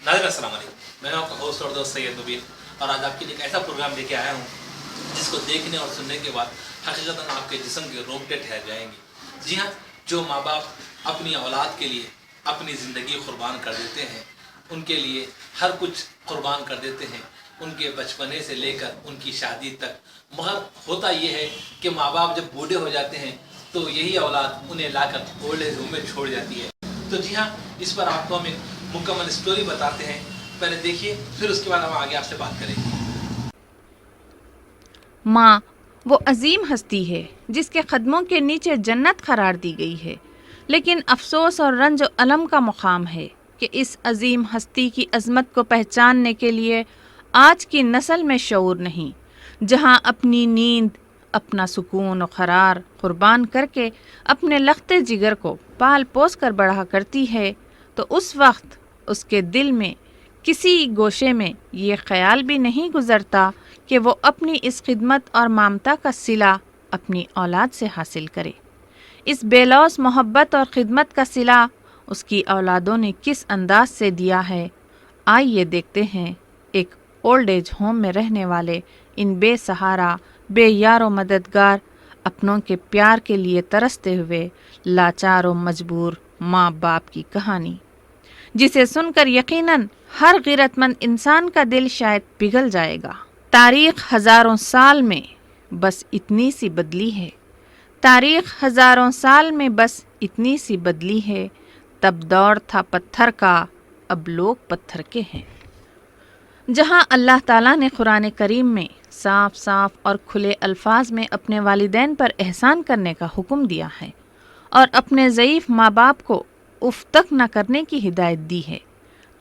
नाज़रीन अस्सलाम वालेकुम, मैं आपका होस्ट और दोस्त सैयद मुबीन, और आज आपके लिए एक ऐसा प्रोग्राम लेके आया हूँ जिसको देखने और सुनने के बाद हकीकतन आपके जिस्म के रोंगटे ठहर जाएंगे। जी हाँ, जो माँ बाप अपनी औलाद के लिए अपनी ज़िंदगी कुर्बान कर देते हैं, उनके लिए हर कुछ कुर्बान कर देते हैं, उनके बचपने से लेकर उनकी शादी तक। मगर होता ये है कि माँ बाप जब बूढ़े हो जाते हैं तो यही औलाद उन्हें लाकर ओल्ड एज होम में छोड़ जाती है। तो जी हाँ, इस पर आपको हम एक मुकम्मल स्टोरी बताते हैं। पहले देखिए, फिर उसके बाद हम आगे आपसे बात करेंगे। माँ वो अजीम हस्ती है जिसके कदमों के नीचे जन्नत करार दी गई है, लेकिन अफसोस और रंज और अलम का मुकाम है कि इस अजीम हस्ती की अजमत को पहचानने के लिए आज की नस्ल में शऊर नहीं। जहाँ अपनी नींद, अपना सुकून और करार कुर्बान करके अपने लख्ते जिगर को पाल पोस कर बढ़ा करती है, तो उस वक्त उसके दिल में किसी गोशे में ये ख्याल भी नहीं गुजरता कि वो अपनी इस खिदमत और ममता का सिला अपनी औलाद से हासिल करे। इस बेलौस मोहब्बत और ख़िदमत का सिला उसकी औलादों ने किस अंदाज से दिया है, आइए देखते हैं। एक ओल्ड एज होम में रहने वाले इन बेसहारा, बेयार और मददगार अपनों के प्यार के लिए तरसते हुए लाचार और मजबूर माँ बाप की कहानी, जिसे सुनकर यकीनन हर गिरतमंद इंसान का दिल शायद पिघल जाएगा। तारीख हज़ारों साल में बस इतनी सी बदली है, तारीख हज़ारों साल में बस इतनी सी बदली है। तब दौर था पत्थर का, अब लोग पत्थर के हैं। जहाँ अल्लाह ताला ने कुरान करीम में साफ साफ और खुले अल्फाज में अपने वालिदैन पर एहसान करने का हुक्म दिया है और अपने ज़ईफ़ माँ बाप को उफ़ तक न करने की हिदायत दी है,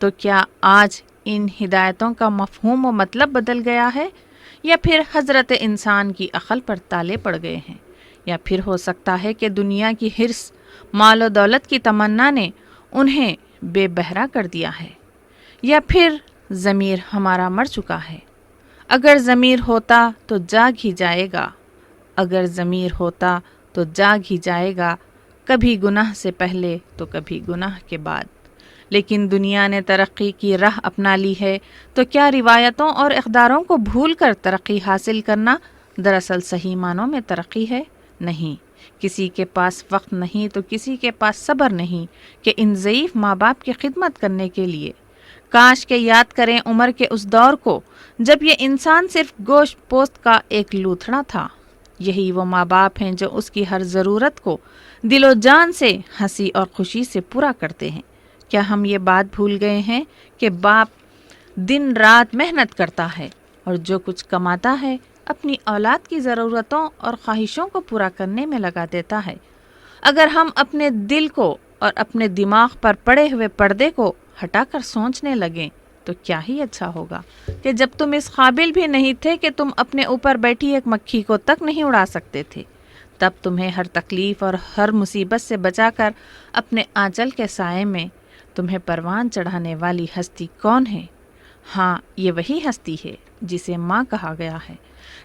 तो क्या आज इन हिदायतों का मफ़हूम व मतलब बदल गया है, या फिर हज़रत इंसान की अक़ल पर ताले पड़ गए हैं, या फिर हो सकता है कि दुनिया की हिर्स, माल और दौलत की तमन्ना ने उन्हें बेबहरा कर दिया है, या फिर ज़मीर हमारा मर चुका है। अगर ज़मीर होता तो जाग ही जाएगा, अगर ज़मीर होता तो जाग ही जाएगा, कभी गुनाह से पहले तो कभी गुनाह के बाद। लेकिन दुनिया ने तरक्की की राह अपना ली है, तो क्या रिवायतों और इक़दारों को भूल कर तरक्की हासिल करना दरअसल सही मानों में तरक्की है? नहीं। किसी के पास वक्त नहीं तो किसी के पास सब्र नहीं कि इन ज़ईफ़ माँ बाप की खिदमत करने के लिए। काश के याद करें उम्र के उस दौर को जब ये इंसान सिर्फ गोश्त पोस्त का एक लूथड़ा था। यही वो माँ बाप हैं जो उसकी हर ज़रूरत को दिलो जान से, हंसी और खुशी से पूरा करते हैं। क्या हम ये बात भूल गए हैं कि बाप दिन रात मेहनत करता है और जो कुछ कमाता है अपनी औलाद की ज़रूरतों और ख्वाहिशों को पूरा करने में लगा देता है। अगर हम अपने दिल को और अपने दिमाग पर पड़े हुए पर्दे को हटाकर सोचने लगें तो क्या ही अच्छा होगा कि जब तुम इस काबिल भी नहीं थे कि तुम अपने ऊपर बैठी एक मक्खी को तक नहीं उड़ा सकते थे, तब तुम्हें हर तकलीफ़ और हर मुसीबत से बचाकर अपने आंचल के साए में तुम्हें परवान चढ़ाने वाली हस्ती कौन है? हाँ, ये वही हस्ती है जिसे माँ कहा गया है,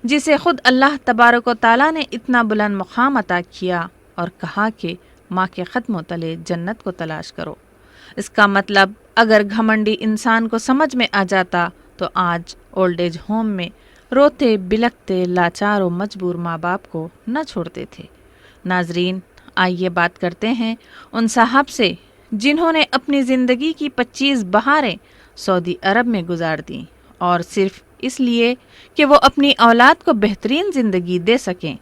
जिसे खुद अल्लाह तबारक व तआला ने इतना बुलंद मुकाम अता किया और कहा कि माँ के ख़त्मों तले जन्नत को तलाश करो। इसका मतलब अगर घमंडी इंसान को समझ में आ जाता तो आज ओल्ड एज होम में रोते बिलखते लाचार और मजबूर माँ बाप को न छोड़ते थे। नाजरीन, आइए बात करते हैं उन साहब से जिन्होंने अपनी ज़िंदगी की 25 बहारें सऊदी अरब में गुजार दी, और सिर्फ इसलिए कि वो अपनी औलाद को बेहतरीन ज़िंदगी दे सकें।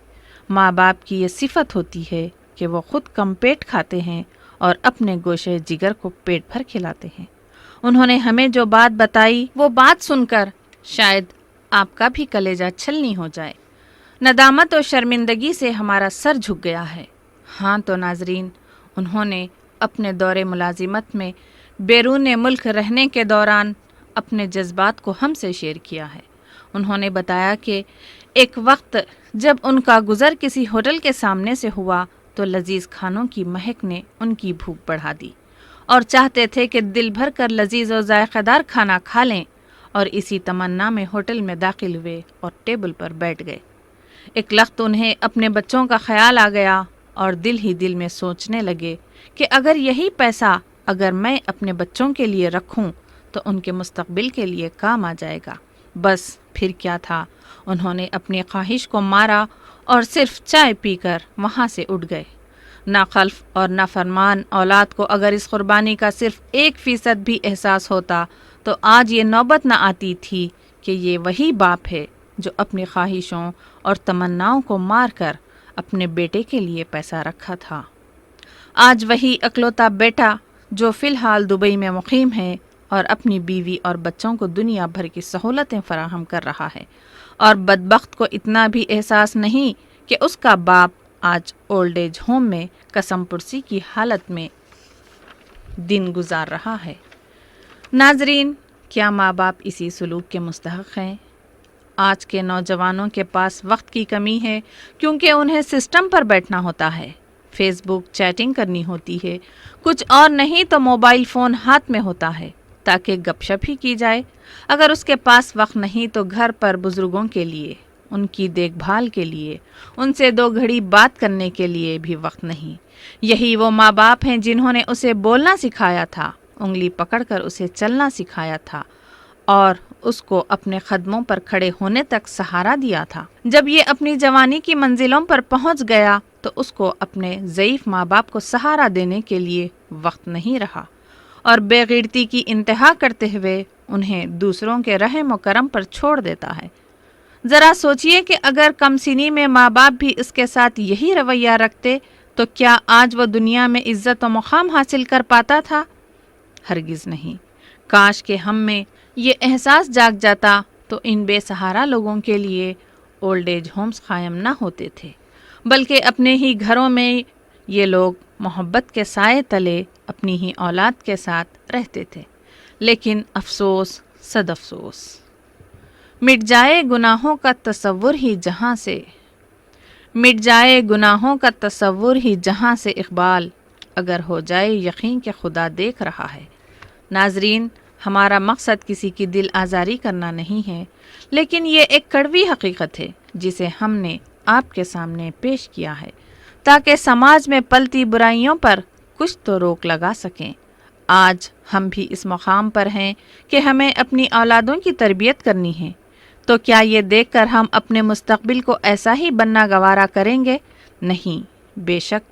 माँ बाप की ये सिफत होती है कि वो ख़ुद कम पेट खाते हैं और अपने गोशे जिगर को पेट भर खिलाते हैं। उन्होंने हमें जो बात बताई वो बात सुनकर शायद आपका भी कलेजा छलनी हो जाए। नदामत और शर्मिंदगी से हमारा सर झुक गया है। हाँ तो नाजरीन, उन्होंने अपने दौरे मुलाजिमत में बैरून मुल्क रहने के दौरान अपने जज्बात को हमसे शेयर किया है। उन्होंने बताया कि एक वक्त जब उनका गुज़र किसी होटल के सामने से हुआ तो लजीज़ खानों की महक ने उनकी भूख बढ़ा दी और चाहते थे कि दिल भर कर लजीज़ और जायक़ेदार खाना खा लें, और इसी तमन्ना में होटल में दाखिल हुए और टेबल पर बैठ गए। एक लख्त उन्हें अपने बच्चों का ख्याल आ गया और दिल ही दिल में सोचने लगे कि अगर यही पैसा अगर मैं अपने बच्चों के लिए रखूं تو ان کے مستقبل کے لیے کام آ جائے گا۔ بس پھر کیا تھا، انہوں نے اپنی خواہش کو مارا اور صرف چائے پی کر وہاں سے اٹھ گئے۔ ناخلف اور نافرمان اولاد کو اگر اس قربانی کا صرف 1% بھی احساس ہوتا تو آج یہ نوبت نہ آتی تھی کہ یہ وہی باپ ہے جو اپنی خواہشوں اور تمناؤں کو مار کر اپنے بیٹے کے لیے پیسہ رکھا تھا۔ آج وہی اکلوتا بیٹا جو فی الحال دبئی میں مقیم ہے اور اپنی بیوی اور بچوں کو دنیا بھر کی سہولتیں فراہم کر رہا ہے، اور بدبخت کو اتنا بھی احساس نہیں کہ اس کا باپ آج اولڈ ایج ہوم میں قسم پرسی کی حالت میں دن گزار رہا ہے۔ ناظرین، کیا ماں باپ اسی سلوک کے مستحق ہیں؟ آج کے نوجوانوں کے پاس وقت کی کمی ہے کیونکہ انہیں سسٹم پر بیٹھنا ہوتا ہے، فیس بک چیٹنگ کرنی ہوتی ہے، کچھ اور نہیں تو موبائل فون ہاتھ میں ہوتا ہے تاکہ گپ شپ ہی کی جائے۔ اگر اس کے پاس وقت نہیں تو گھر پر بزرگوں کے لیے، ان کی دیکھ بھال کے لیے، ان سے 2 گھڑی بات کرنے کے لیے بھی وقت نہیں۔ یہی وہ ماں باپ ہیں جنہوں نے اسے بولنا سکھایا تھا، انگلی پکڑ کر اسے چلنا سکھایا تھا اور اس کو اپنے قدموں پر کھڑے ہونے تک سہارا دیا تھا۔ جب یہ اپنی جوانی کی منزلوں پر پہنچ گیا تو اس کو اپنے ضعیف ماں باپ کو سہارا دینے کے لیے وقت نہیں رہا اور بے غیرتی کی انتہا کرتے ہوئے انہیں دوسروں کے رحم و کرم پر چھوڑ دیتا ہے۔ ذرا سوچئے کہ اگر کم سنی میں ماں باپ بھی اس کے ساتھ یہی رویہ رکھتے تو کیا آج وہ دنیا میں عزت و مقام حاصل کر پاتا تھا؟ ہرگز نہیں۔ کاش کہ ہم میں یہ احساس جاگ جاتا تو ان بے سہارا لوگوں کے لیے اولڈ ایج ہومز قائم نہ ہوتے تھے، بلکہ اپنے ہی گھروں میں یہ لوگ محبت کے سائے تلے اپنی ہی اولاد کے ساتھ رہتے تھے۔ لیکن افسوس، صد افسوس، مٹ جائے گناہوں کا تصور ہی جہاں سے، مٹ جائے گناہوں کا تصور ہی جہاں سے اقبال، اگر ہو جائے یقین کہ خدا دیکھ رہا ہے۔ ناظرین، ہمارا مقصد کسی کی دل آزاری کرنا نہیں ہے، لیکن یہ ایک کڑوی حقیقت ہے جسے ہم نے آپ کے سامنے پیش کیا ہے تاکہ سماج میں پلتی برائیوں پر کچھ تو روک لگا سکیں۔ آج ہم بھی اس مقام پر ہیں کہ ہمیں اپنی اولادوں کی تربیت کرنی ہے، تو کیا یہ دیکھ کر ہم اپنے مستقبل کو ایسا ہی بننا گوارا کریں گے؟ نہیں، بے شک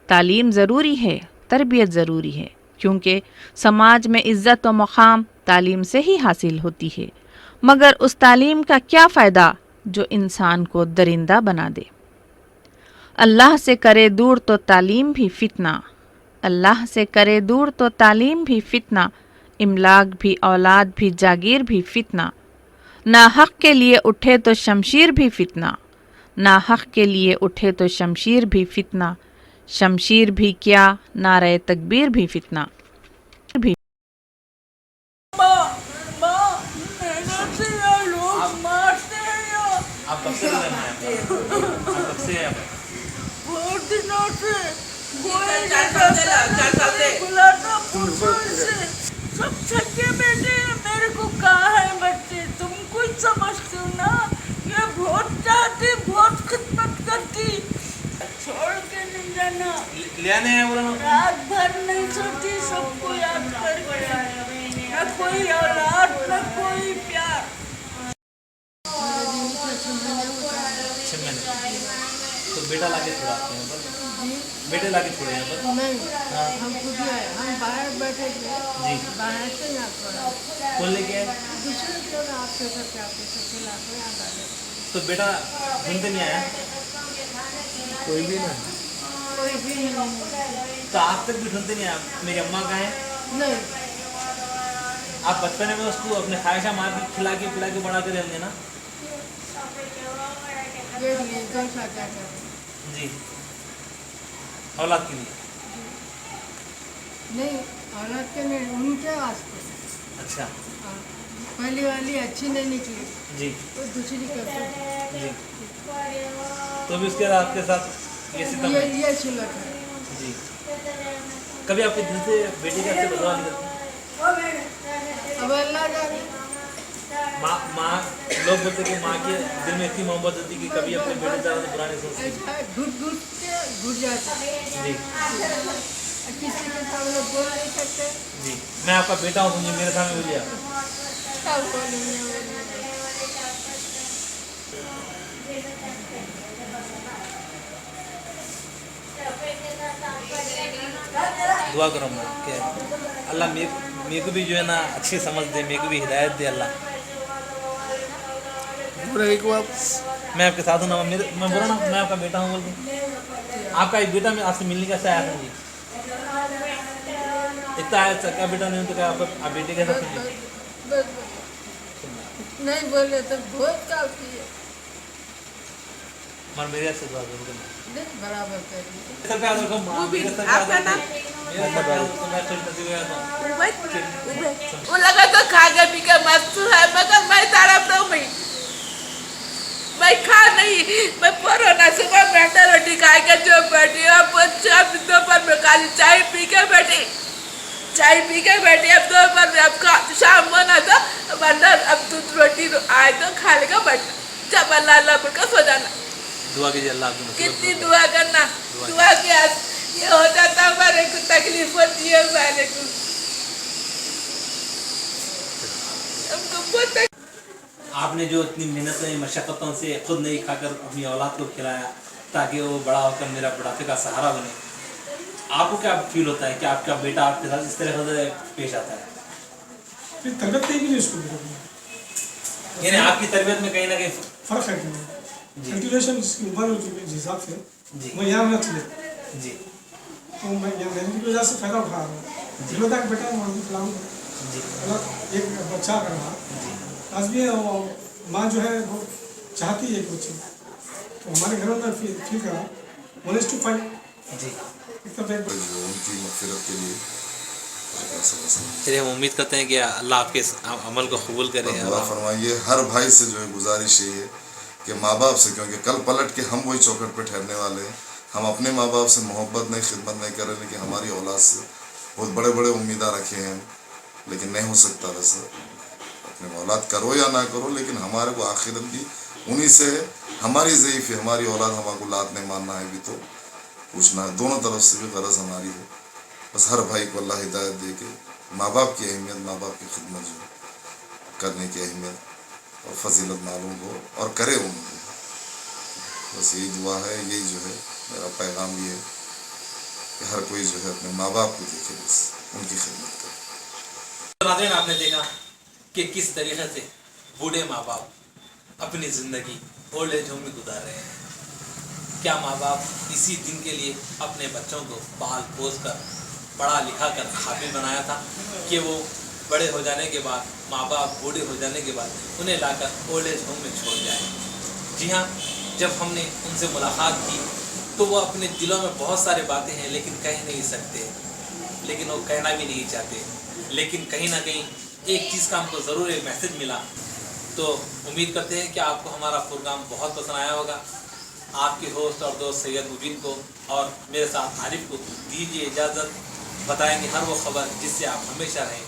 تعلیم ضروری ہے، تربیت ضروری ہے، کیونکہ سماج میں عزت و مقام تعلیم سے ہی حاصل ہوتی ہے، مگر اس تعلیم کا کیا فائدہ جو انسان کو درندہ بنا دے؟ اللہ سے کرے دور تو تعلیم بھی فتنہ، اللہ سے کرے دور تو تعلیم بھی فتنہ، املاک بھی اولاد بھی جاگیر بھی فتنہ، ناحق کے لیے اٹھے تو شمشیر بھی فتنہ، ناحق کے لیے اٹھے تو شمشیر بھی فتنہ، شمشیر بھی کیا نعرہ تکبیر بھی فتنہ بھی۔ آپ کب سے بہت دنوں سے کوئی بلانا پوچھو اسے، سب سچے بیٹے ہیں، میرے کو کہا ہے بچے، تم کچھ سمجھتے ہو نا، یہ بہت چاہتی، بہت خدمت کرتی، چھوڑ کے نہیں جانا، رات بھر نہیں سوتی، سب کو یاد کر کے، نہ کوئی اولاد نہ کوئی پیار۔ تو بیٹا لا کے چھوڑاتے ہیں بس، بیٹے لا کے چھوڑے ہیں بس؟ نہیں، ہم خود ہی آئے، ہم باہر بیٹھے تھے، جی، باہر سے یہاں چھوڑا، کون لے کے آئے؟ دوسرے لوگ آپ کے گھر پہ آتے تھے، کھلا کے یہاں ڈالے، تو بیٹا ڈھونڈتے نہیں آیا؟ کوئی بھی نہیں، کوئی بھی نہیں، تو آپ تک بھی ڈھونڈتے نہیں آیا میری اماں کہاں ہے؟ نہیں، آپ بچپنے میں اس کو اپنے خواہشہ مار کے کھلا کے پلا کے بڑا کے رہیں گے نا؟ دیکھ لیے دو سا کیا کریں، جی، اولاد کے لیے؟ نہیں اولاد کے نہیں، ان کے واسطے، اچھا، ہاں، پہلی والی اچھی نہیں نکلی جی تو دوسری کرتے، جی، تو بھی اس کے آپ کے ساتھ یہ ستم ہے؟ یہ سلوک ہے، جی، کبھی آپ کے دل سے بیٹی کا سے بدلا نہیں کرتے؟ اب اللہ جانے، ماں لوگ بولتے کہ ماں کے دل میں اتنی محبت ہوتی کہ کبھی اپنے بیٹے سے زیادہ برا نہیں سوچتی؟ ایسا گھٹ گھٹ کے گھٹ جاتا، جی، किसी के सामने बोल नहीं सकते। जी, मैं आपका बेटा हूँ, तो मेरे सामने बोलिए आप। क्या बोलेंगे? दुआ करो मैं कि अल्लाह मेरे को भी जो है ना अच्छी समझ दे, मेरे को भी हिदायत दे अल्लाह। मैं आपके साथ हूँ ना, मैं बोला ना मैं आपका बेटा हूँ बोल के। आपका एक बेटा मैं आपसे मिलने कैसे आया था जी? इतना आया क्या बेटा नहीं तो क्या आप बेटे के साथ मिले? नहीं बोले तो बहुत काफी है। मर मेरे से दुआ जरूर करना। नहीं बराबर करिए। सर पे आदर को वो भी मेरे सर पे आपका आदर नाम? मेरा सर पे आदर तो मैं खुश नसीब है तो वो लगा तो खा के पी के मस्त है, मगर मैं तरफ तो मैं खा नहीं, मैं कोरोना सुबह बैठा रोटी खा के जो बैठी, अब दोपहर में खाली चाय पी के बैठी, अब दोपहर में अब शाम होना था वरना अब दूध रोटी आए तो खा लेगा बैठ जब अल्लाह अल्लाह बोल कर सो जाना। दुआ कीजिए अल्लाह आपकी मुसीबत कितनी दूर करे। दुआ करना, दुआ के ये हो जाता हमारे को तकलीफ होती है, हमारे को हमको बहुत आपने जो इतनी मेहनत से मशक्क़तों से खुद नहीं खाकर अपनी औलाद को खिलाया ताकि वो बड़ा होकर मेरा बुढ़ापे का सहारा बने, आपको क्या फील होता है कि आपका बेटा आपके साथ इस तरह से पेश आता है? फिर तरबियत नहीं मिली उसको, यानी आपकी तरबियत में कहीं ना कहीं फर्क है जी। कल्टिवेशन जिसकी उम्र के हिसाब से जी वो यहाँ में चले, जी तो मैं यहाँ रहने की वजह से फायदा उठा रहा हूँ। जिम्मेदार बेटा खिलाऊँ, जी एक बच्चा कर रहा आज भी माँ जो है वो चाहती है एक बच्चे, तो हमारे घरों में फील करा 1:5 जी। उनकी मग़फ़िरत के लिए चलिए हम उम्मीद करते हैं कि अल्लाह आपके इस अमल को कबूल करे। दुआ फरमाइए। हर भाई से जो है गुजारिश ये है कि माँ बाप से, क्योंकि कल पलट के हम वही चौखट पे ठहरने वाले हैं। हम अपने माँ बाप से मोहब्बत नहीं, खिदमत नहीं कर रहे, लेकिन हमारी औलाद से बहुत बड़े बड़े उम्मीदा रखे हैं, लेकिन नहीं हो सकता वैसा। अपने औलाद करो या ना करो, लेकिन हमारे को आखिरत भी उन्हीं से है। हमारी ज़ईफ़ है, हमारी औलाद हमारे लात नहीं मानना है भी तो पूछना है, दोनों तरफ से भी गरज हमारी है। बस हर भाई को अल्लाह हिदायत दे के माँ बाप की अहमियत, माँ बाप की खिदमत जो करने की अहमियत और फजीलत मालूम हो और करे उनको। बस यही दुआ है, यही जो है मेरा पैगाम भी है कि हर कोई जो है अपने माँ बाप को देखे, बस उनकी खिदमत करे। नाज़रीन, आपने देखा कि किस तरीके से बूढ़े माँ बाप अपनी ज़िंदगी ओल्ड एज होम में गुजार रहे हैं। क्या माँ बाप इसी दिन के लिए अपने बच्चों को पाल पोस कर पढ़ा लिखा कर काबिल बनाया था कि वो बड़े हो जाने के बाद, माँ बाप बूढ़े हो जाने के बाद उन्हें लाकर ओल्ड एज होम में छोड़ जाए? जी हाँ, जब हमने उनसे मुलाकात की तो वो अपने दिलों में बहुत सारे बातें हैं लेकिन कह नहीं सकते, लेकिन वो कहना भी नहीं चाहते। लेकिन कहीं ना कहीं एक चीज़ का हमको ज़रूर एक मैसेज मिला। तो उम्मीद करते हैं कि आपको हमारा प्रोग्राम बहुत पसंद आया होगा। आपके होस्ट और दोस्त सैयद मुबीन को और मेरे साथ आरिफ को दीजिए इजाज़त। बताएंगे हर वो खबर जिससे आप हमेशा रहें